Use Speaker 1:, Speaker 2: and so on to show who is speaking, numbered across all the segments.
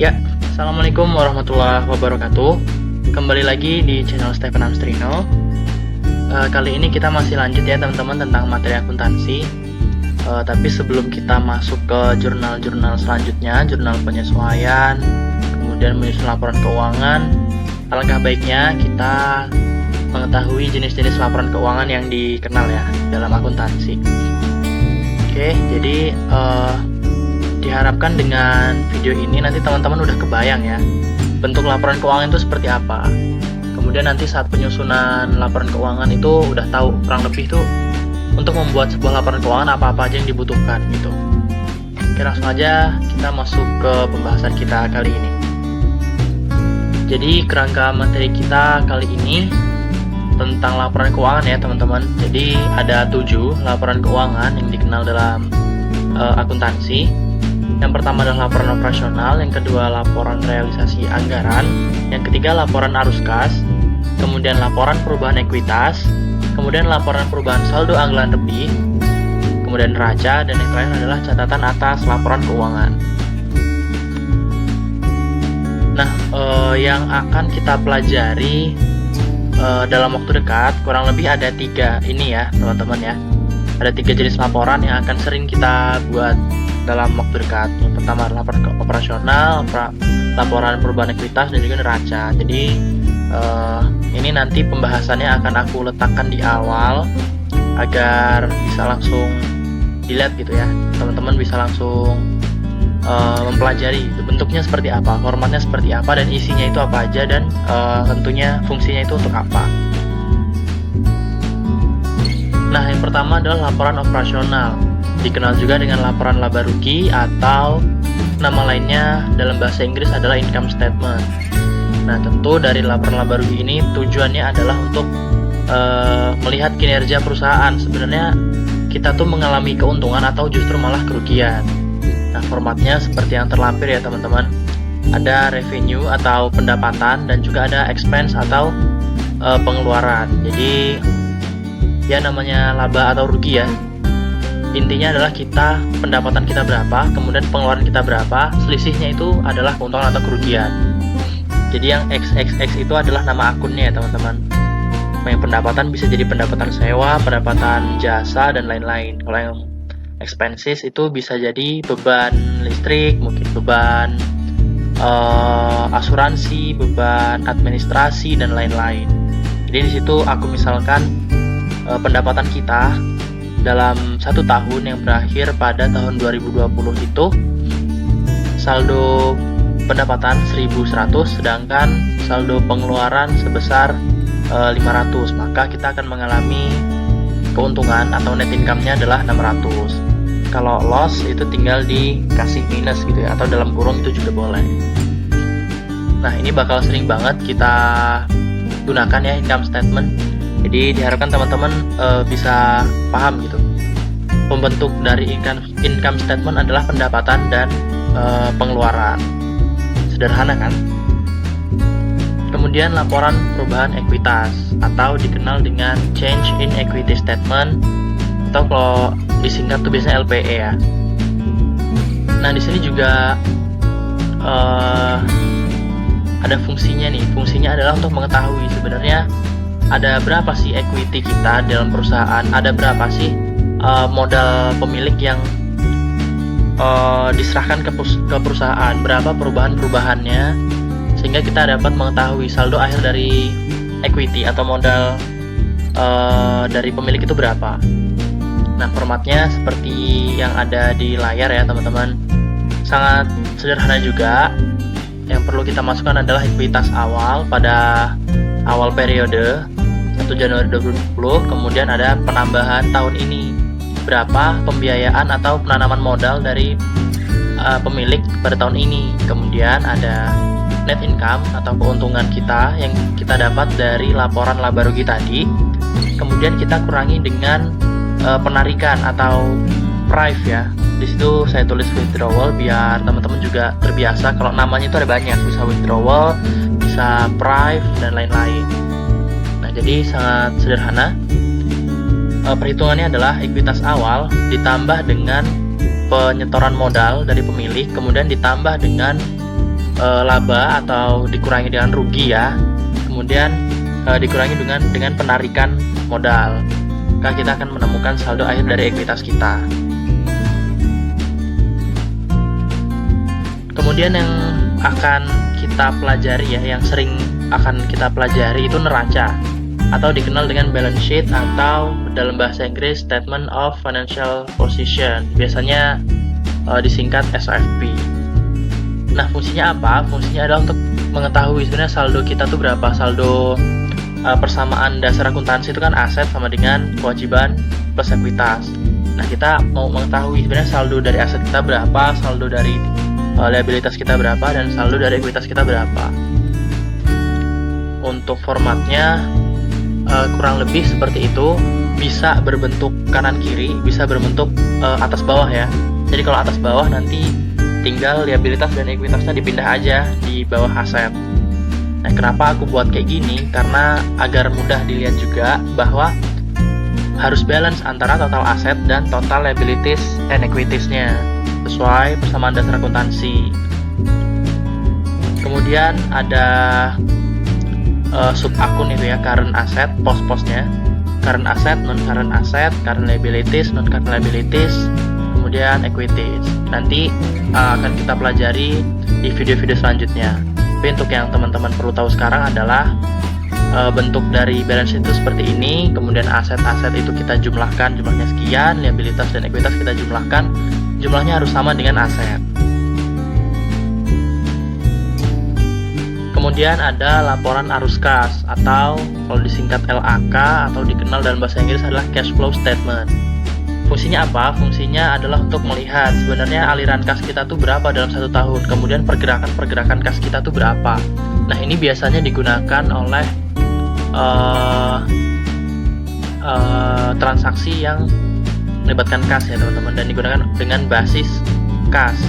Speaker 1: Ya, Assalamualaikum warahmatullahi wabarakatuh. Kembali lagi di channel Stephen Amstrino. Kali ini kita masih lanjut ya teman-teman tentang materi akuntansi. Tapi sebelum kita masuk ke jurnal-jurnal selanjutnya, jurnal penyesuaian, kemudian menyusun laporan keuangan, alangkah baiknya kita mengetahui jenis-jenis laporan keuangan yang dikenal ya dalam akuntansi. Oke, jadi diharapkan dengan video ini nanti teman-teman udah kebayang ya bentuk laporan keuangan itu seperti apa. Kemudian nanti saat penyusunan laporan keuangan itu udah tahu kurang lebih tuh untuk membuat sebuah laporan keuangan apa-apa aja yang dibutuhkan gitu. Oke, langsung aja kita masuk ke pembahasan kita kali ini. Jadi kerangka materi kita kali ini tentang laporan keuangan ya teman-teman. Jadi ada 7 laporan keuangan yang dikenal dalam akuntansi. Yang pertama adalah laporan operasional, yang kedua laporan realisasi anggaran, yang ketiga laporan arus kas, kemudian laporan perubahan ekuitas, kemudian laporan perubahan saldo anggaran lebih, kemudian neraca, dan yang terakhir adalah catatan atas laporan keuangan. Nah, yang akan kita pelajari dalam waktu dekat kurang lebih ada 3 ini ya teman-teman ya. Ada 3 jenis laporan yang akan sering kita buat dalam waktu dekat. Yang pertama adalah laporan operasional, laporan perubahan ekuitas, dan juga neraca. Jadi ini nanti pembahasannya akan aku letakkan di awal agar bisa langsung dilihat gitu ya. Teman-teman bisa langsung mempelajari bentuknya seperti apa, formatnya seperti apa, dan isinya itu apa aja, dan tentunya fungsinya itu untuk apa. Nah, yang pertama adalah laporan operasional, dikenal juga dengan laporan laba rugi atau nama lainnya dalam bahasa Inggris adalah income statement. Nah, tentu dari laporan laba rugi ini tujuannya adalah untuk melihat kinerja perusahaan. Sebenarnya kita tuh mengalami keuntungan atau justru malah kerugian. Nah, formatnya seperti yang terlampir ya teman-teman. Ada revenue atau pendapatan, dan juga ada expense atau pengeluaran. Jadi ya namanya laba atau rugi ya, intinya adalah pendapatan kita berapa, kemudian pengeluaran kita berapa, selisihnya itu adalah keuntungan atau kerugian. Jadi yang XXX itu adalah nama akunnya ya teman-teman. Yang pendapatan bisa jadi pendapatan sewa, pendapatan jasa, dan lain-lain. Kalau yang expenses itu bisa jadi beban listrik, mungkin beban asuransi, beban administrasi, dan lain-lain. Jadi di situ aku misalkan pendapatan kita dalam 1 tahun yang berakhir pada tahun 2020 itu saldo pendapatan 1.100, sedangkan saldo pengeluaran sebesar 500, maka kita akan mengalami keuntungan atau net income-nya adalah 600. Kalau loss itu tinggal dikasih minus gitu ya, atau dalam kurung itu juga boleh. Nah, ini bakal sering banget kita gunakan ya income statement. Jadi diharapkan teman-teman bisa paham gitu. Pembentuk dari income statement adalah pendapatan dan pengeluaran. Sederhana kan? Kemudian laporan perubahan ekuitas atau dikenal dengan change in equity statement, atau kalau disingkat tuh biasanya LPE ya. Nah, di sini juga ada fungsinya nih. Fungsinya adalah untuk mengetahui sebenarnya ada berapa sih equity kita dalam perusahaan, ada berapa sih modal pemilik yang diserahkan ke perusahaan, berapa perubahan-perubahannya, sehingga kita dapat mengetahui saldo akhir dari equity atau modal dari pemilik itu berapa. Nah, formatnya seperti yang ada di layar ya teman-teman. Sangat sederhana juga. Yang perlu kita masukkan adalah ekuitas awal pada awal periode 1 Januari 2020, kemudian ada penambahan tahun ini, berapa pembiayaan atau penanaman modal dari pemilik pada tahun ini. Kemudian ada net income atau keuntungan kita yang kita dapat dari laporan laba rugi tadi. Kemudian kita kurangi dengan penarikan atau prive ya. Di situ saya tulis withdrawal biar teman-teman juga terbiasa. Kalau namanya itu ada banyak, bisa withdrawal, bisa prive, dan lain-lain. Nah, jadi sangat sederhana. Perhitungannya adalah ekuitas awal ditambah dengan penyetoran modal dari pemilik, kemudian ditambah dengan laba atau dikurangi dengan rugi ya. Kemudian dikurangi dengan penarikan modal. Maka kita akan menemukan saldo akhir dari ekuitas kita. Kemudian yang akan kita pelajari ya, yang sering akan kita pelajari itu neraca atau dikenal dengan balance sheet atau dalam bahasa Inggris Statement of Financial Position, biasanya disingkat SFP. Nah, fungsinya apa? Fungsinya adalah untuk mengetahui sebenarnya saldo kita tuh berapa. Saldo persamaan dasar akuntansi itu kan aset sama dengan kewajiban plus ekuitas. Nah, kita mau mengetahui sebenarnya saldo dari aset kita berapa, saldo dari liabilitas kita berapa, dan saldo dari ekuitas kita berapa. Untuk formatnya kurang lebih seperti itu, bisa berbentuk kanan kiri, bisa berbentuk atas bawah ya. Jadi kalau atas bawah nanti tinggal liabilitas dan ekuitasnya dipindah aja di bawah aset. Nah, kenapa aku buat kayak gini? Karena agar mudah dilihat juga bahwa harus balance antara total aset dan total liabilities and equities-nya sesuai persamaan dasar akuntansi. Kemudian ada sub akun itu ya, current asset, pos-posnya, current asset, non current asset, current liabilities, non current liabilities, kemudian equities. Nanti akan kita pelajari di video-video selanjutnya. Tapi untuk yang teman-teman perlu tahu sekarang adalah bentuk dari balance sheet itu seperti ini. Kemudian aset-aset itu kita jumlahkan, jumlahnya sekian, liabilitas dan ekuitas kita jumlahkan, jumlahnya harus sama dengan aset. Kemudian ada laporan arus kas atau kalau disingkat LAK atau dikenal dalam bahasa Inggris adalah cash flow statement. Fungsinya apa? Fungsinya adalah untuk melihat sebenarnya aliran kas kita tuh berapa dalam 1 tahun, kemudian pergerakan kas kita tuh berapa. Nah, ini biasanya digunakan oleh transaksi yang melibatkan kas ya teman-teman, dan digunakan dengan basis kas.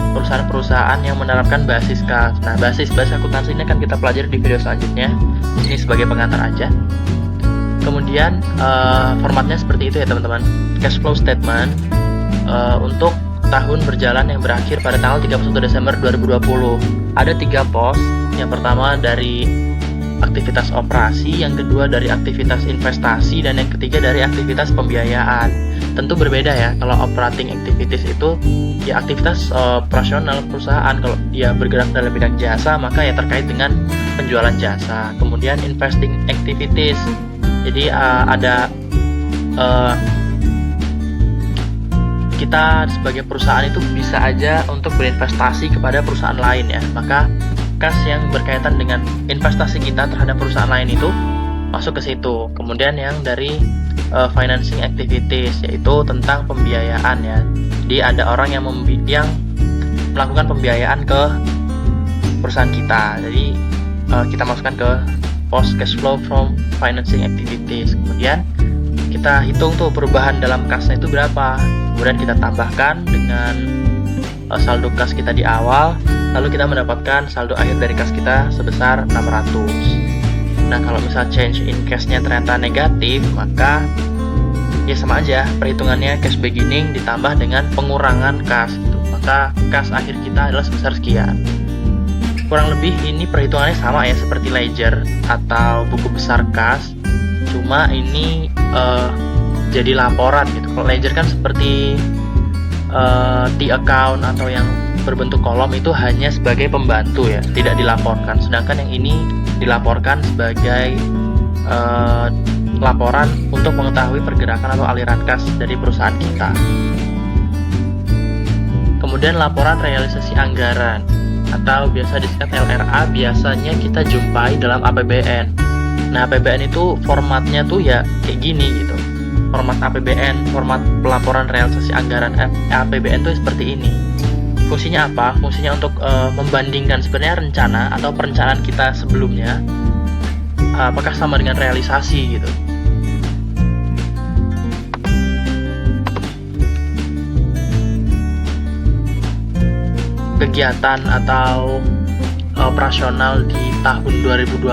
Speaker 1: Perusahaan-perusahaan yang menerapkan basis kas. Nah, basis akuntansi ini akan kita pelajari di video selanjutnya. Ini sebagai pengantar aja. Kemudian formatnya seperti itu ya teman-teman. Cash flow statement untuk tahun berjalan yang berakhir pada tanggal 31 Desember 2020. Ada 3 pos. Yang pertama dari aktivitas operasi, yang kedua dari aktivitas investasi, dan yang ketiga dari aktivitas pembiayaan. Tentu berbeda ya, kalau operating activities itu ya aktivitas operasional perusahaan. Kalau dia bergerak dalam bidang jasa, maka ya terkait dengan penjualan jasa. Kemudian investing activities, jadi ada kita sebagai perusahaan itu bisa aja untuk berinvestasi kepada perusahaan lain ya, maka kas yang berkaitan dengan investasi kita terhadap perusahaan lain itu masuk ke situ. Kemudian yang dari financing activities, yaitu tentang pembiayaan ya. Jadi ada orang yang melakukan pembiayaan ke perusahaan kita. Jadi kita masukkan ke pos cash flow from financing activities. Kemudian kita hitung tuh perubahan dalam kasnya itu berapa. Kemudian kita tambahkan dengan saldo kas kita di awal, lalu kita mendapatkan saldo akhir dari kas kita sebesar 600. Nah, kalau misal change in cash-nya ternyata negatif, maka ya sama aja perhitungannya cash beginning ditambah dengan pengurangan kas gitu. Maka kas akhir kita adalah sebesar sekian. Kurang lebih ini perhitungannya sama ya seperti ledger atau buku besar kas, cuma ini jadi laporan gitu. Kalau ledger kan seperti T account atau yang berbentuk kolom itu hanya sebagai pembantu ya, tidak dilaporkan. Sedangkan yang ini dilaporkan sebagai laporan untuk mengetahui pergerakan atau aliran kas dari perusahaan kita. Kemudian laporan realisasi anggaran atau biasa disingkat LRA, biasanya kita jumpai dalam APBN. Nah, APBN itu formatnya tuh ya kayak gini gitu. Format APBN, format pelaporan realisasi anggaran APBN tuh seperti ini. Fungsinya apa? Fungsinya untuk membandingkan sebenarnya rencana atau perencanaan kita sebelumnya apakah sama dengan realisasi gitu. Kegiatan atau operasional di tahun 2020,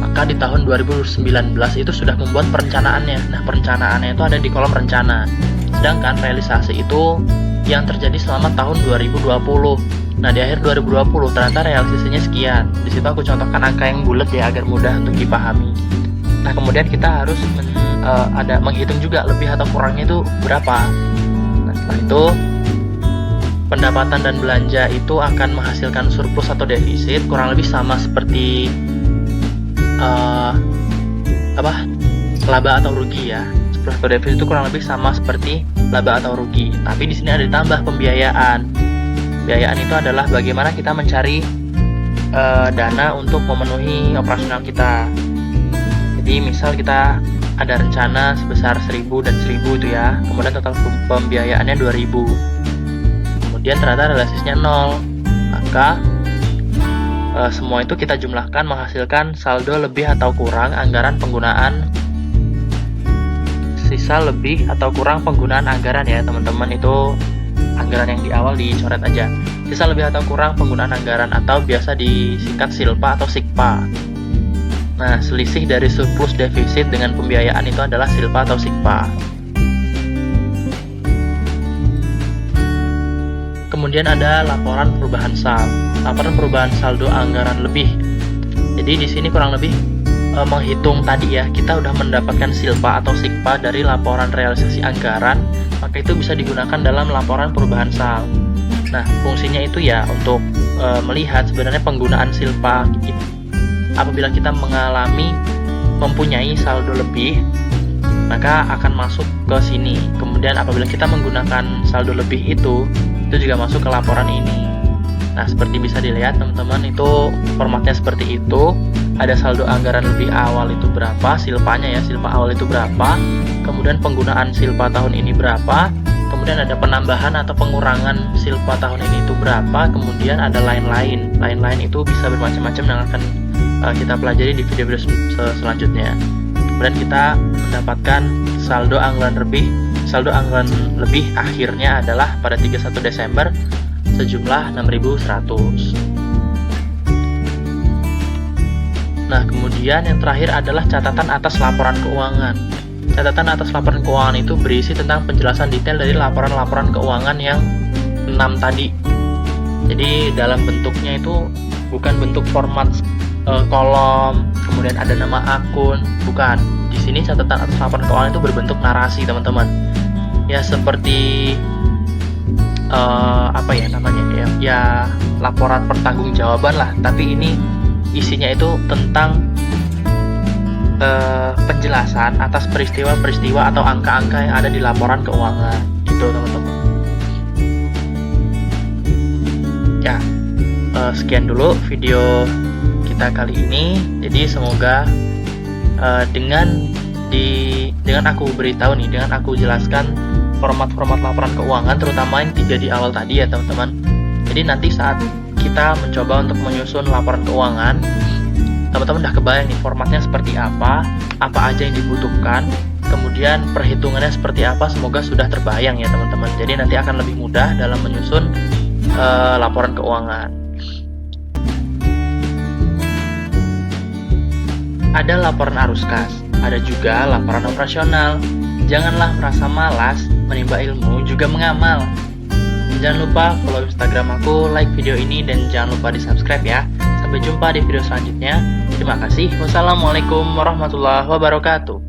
Speaker 1: maka di tahun 2019 itu sudah membuat perencanaannya. Nah, perencanaannya itu ada di kolom rencana. Sedangkan realisasi itu yang terjadi selama tahun 2020. Nah, di akhir 2020 ternyata realisasinya sekian. Di situ aku contohkan angka yang bulat ya agar mudah untuk dipahami. Nah, kemudian kita harus ada menghitung juga lebih atau kurangnya itu berapa. Nah, setelah itu pendapatan dan belanja itu akan menghasilkan surplus atau defisit kurang lebih sama seperti laba atau rugi ya. Surplus atau defisit itu kurang lebih sama seperti laba atau rugi. Tapi di sini ada ditambah pembiayaan. Pembiayaan itu adalah bagaimana kita mencari dana untuk memenuhi operasional kita. Jadi misal kita ada rencana sebesar 1.000 dan 1.000 itu ya, kemudian total pembiayaannya 2.000, kemudian ternyata realisasinya 0, maka semua itu kita jumlahkan menghasilkan saldo lebih atau kurang anggaran penggunaan, sisa lebih atau kurang penggunaan anggaran ya teman-teman, itu anggaran yang di awal dicoret aja, sisa lebih atau kurang penggunaan anggaran atau biasa disingkat SILPA atau SIKPA. Nah, selisih dari surplus defisit dengan pembiayaan itu adalah SILPA atau SIKPA. Kemudian ada laporan perubahan saldo. Laporan perubahan saldo anggaran lebih. Jadi di sini kurang lebih menghitung tadi ya, kita udah mendapatkan SILPA atau SIKPA dari laporan realisasi anggaran, maka itu bisa digunakan dalam laporan perubahan saldo. Nah, fungsinya itu ya untuk melihat sebenarnya penggunaan SILPA apabila kita mempunyai saldo lebih, maka akan masuk ke sini. Kemudian apabila kita menggunakan saldo lebih itu juga masuk ke laporan ini. Nah, seperti bisa dilihat teman-teman, itu formatnya seperti itu. Ada saldo anggaran lebih awal itu berapa, SILPA-nya ya, SILPA awal itu berapa, kemudian penggunaan SILPA tahun ini berapa, kemudian ada penambahan atau pengurangan SILPA tahun ini itu berapa, kemudian ada lain-lain. Lain-lain itu bisa bermacam-macam yang akan kita pelajari di video-video selanjutnya. Kemudian kita mendapatkan saldo anggaran lebih akhirnya adalah pada 31 Desember sejumlah 6.100. Nah, kemudian yang terakhir adalah catatan atas laporan keuangan. Catatan atas laporan keuangan itu berisi tentang penjelasan detail dari laporan-laporan keuangan yang 6 tadi. Jadi dalam bentuknya itu bukan bentuk format kolom, kemudian ada nama akun, bukan. Di sini catatan atas laporan keuangan itu berbentuk narasi, teman-teman. Ya seperti apa ya namanya ya laporan pertanggungjawaban lah, tapi ini isinya itu tentang penjelasan atas peristiwa-peristiwa atau angka-angka yang ada di laporan keuangan, gitu teman-teman. Ya, sekian dulu video kita kali ini. Jadi semoga dengan aku beritahu nih, dengan aku jelaskan format-format laporan keuangan, terutama yang 3 di awal tadi ya teman-teman. Jadi nanti saat kita mencoba untuk menyusun laporan keuangan, teman-teman udah kebayang nih formatnya seperti apa aja yang dibutuhkan, kemudian perhitungannya seperti apa, semoga sudah terbayang ya teman-teman. Jadi nanti akan lebih mudah dalam menyusun laporan keuangan. Ada laporan arus kas, ada juga laporan operasional. Janganlah merasa malas, menimba ilmu juga mengamal. Jangan lupa follow Instagram aku, like video ini, dan jangan lupa di subscribe ya. Sampai jumpa di video selanjutnya. Terima kasih. Wassalamualaikum warahmatullahi wabarakatuh.